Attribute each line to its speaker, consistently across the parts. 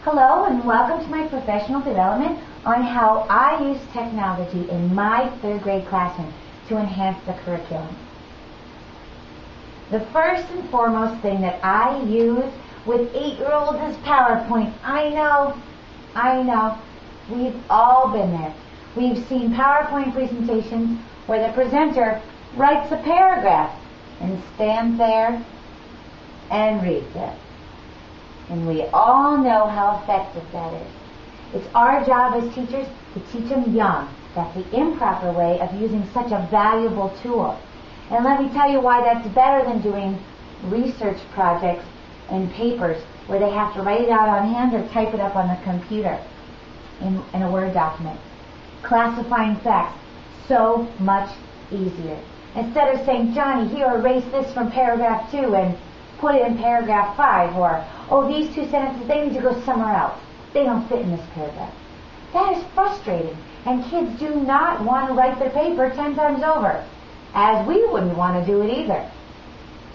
Speaker 1: Hello and welcome to my professional development on how I use technology in my third grade classroom to enhance the curriculum. The first and foremost thing that I use with 8-year-olds is PowerPoint. I know. We've all been there. We've seen PowerPoint presentations where the presenter writes a paragraph and stands there and reads it. And we all know how effective that is. It's our job as teachers to teach them young that the improper way of using such a valuable tool. And let me tell you why that's better than doing research projects and papers where they have to write it out on hand or type it up on the computer in a Word document. Classifying facts, so much easier. Instead of saying, Johnny, here, erase this from paragraph 2 and put it in paragraph 5, or, oh, these 2 sentences, they need to go somewhere else. They don't fit in this paragraph. That is frustrating, and kids do not want to write their paper 10 times over, as we wouldn't want to do it either.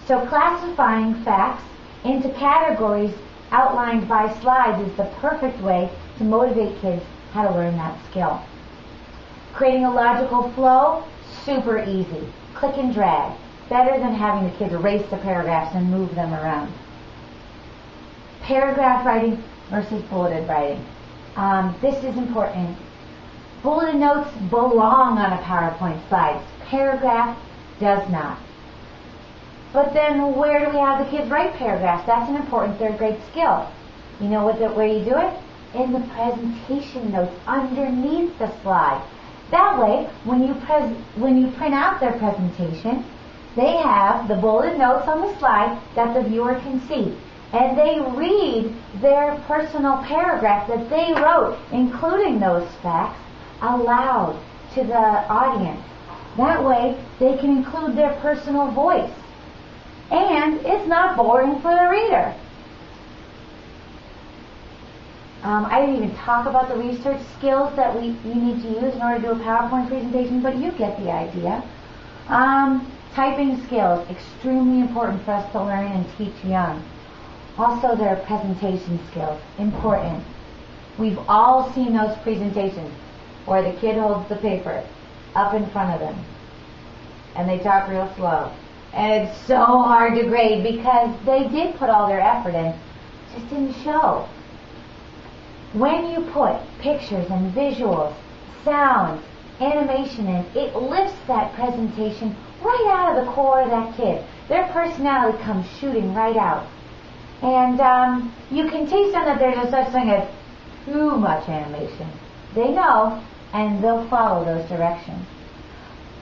Speaker 1: So classifying facts into categories outlined by slides is the perfect way to motivate kids how to learn that skill. Creating a logical flow, super easy. Click and drag. Better than having the kids erase the paragraphs and move them around. Paragraph writing versus bulleted writing. This is important. Bulleted notes belong on a PowerPoint slide. Paragraph does not. But then where do we have the kids write paragraphs? That's an important third grade skill. You know where you do it? In the presentation notes underneath the slide. That way, when you print out their presentation, they have the bulleted notes on the slide that the viewer can see. And they read their personal paragraph that they wrote, including those facts, aloud to the audience. That way, they can include their personal voice. And it's not boring for the reader. I didn't even talk about the research skills that you need to use in order to do a PowerPoint presentation, but you get the idea. Typing skills, extremely important for us to learn and teach young. Also their presentation skills, important. We've all seen those presentations where the kid holds the paper up in front of them and they talk real slow. And it's so hard to grade because they did put all their effort in, it just didn't show. When you put pictures and visuals, sounds, animation in, it lifts that presentation right out of the core of that kid. Their personality comes shooting right out. And you can teach them that there's no such thing as too much animation. They know, and they'll follow those directions.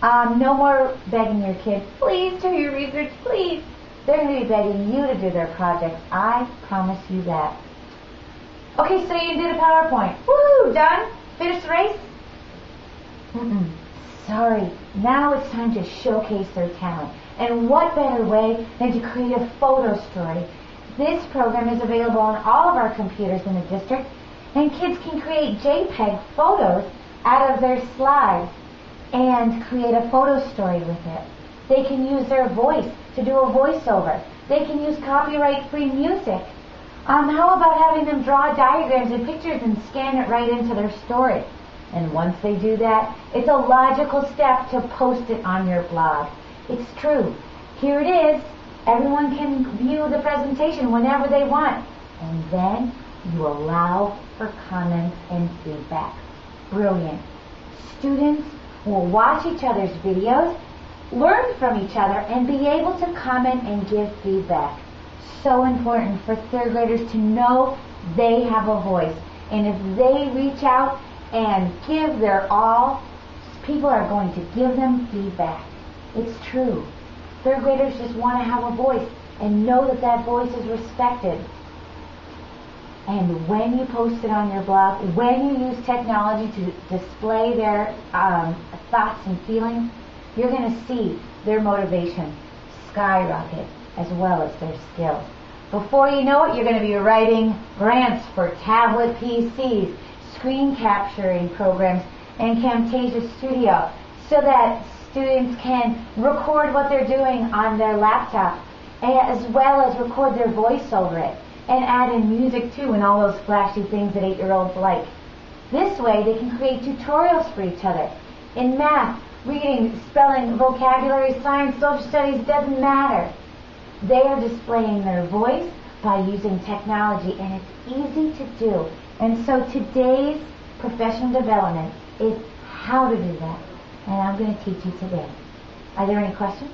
Speaker 1: No more begging your kid, please do your research, please. They're going to be begging you to do their projects. I promise you that. Okay, so you did a PowerPoint. Woo, done? Finished the race? Sorry. Now it's time to showcase their talent. And what better way than to create a photo story? This program is available on all of our computers in the district, and kids can create JPEG photos out of their slides and create a photo story with it. They can use their voice to do a voiceover. They can use copyright-free music. How about having them draw diagrams and pictures and scan it right into their story? And once they do that, it's a logical step to post it on your blog. It's true. Here it is. Everyone can view the presentation whenever they want. And then you allow for comments and feedback. Brilliant. Students will watch each other's videos, learn from each other, and be able to comment and give feedback. So important for third graders to know they have a voice. And if they reach out and give their all, people are going to give them feedback. It's true. Third graders just want to have a voice and know that that voice is respected. And when you post it on your blog, when you use technology to display their thoughts and feelings, you're going to see their motivation skyrocket as well as their skills. Before you know it, you're going to be writing grants for tablet PCs, screen capturing programs, and Camtasia Studio so that students can record what they're doing on their laptop as well as record their voice over it. and add in music too and all those flashy things that 8-year-olds like. This way they can create tutorials for each other. In math, reading, spelling, vocabulary, science, social studies, doesn't matter. They are displaying their voice by using technology, and it's easy to do. And so today's professional development is how to do that. And I'm going to teach you today. Are there any questions?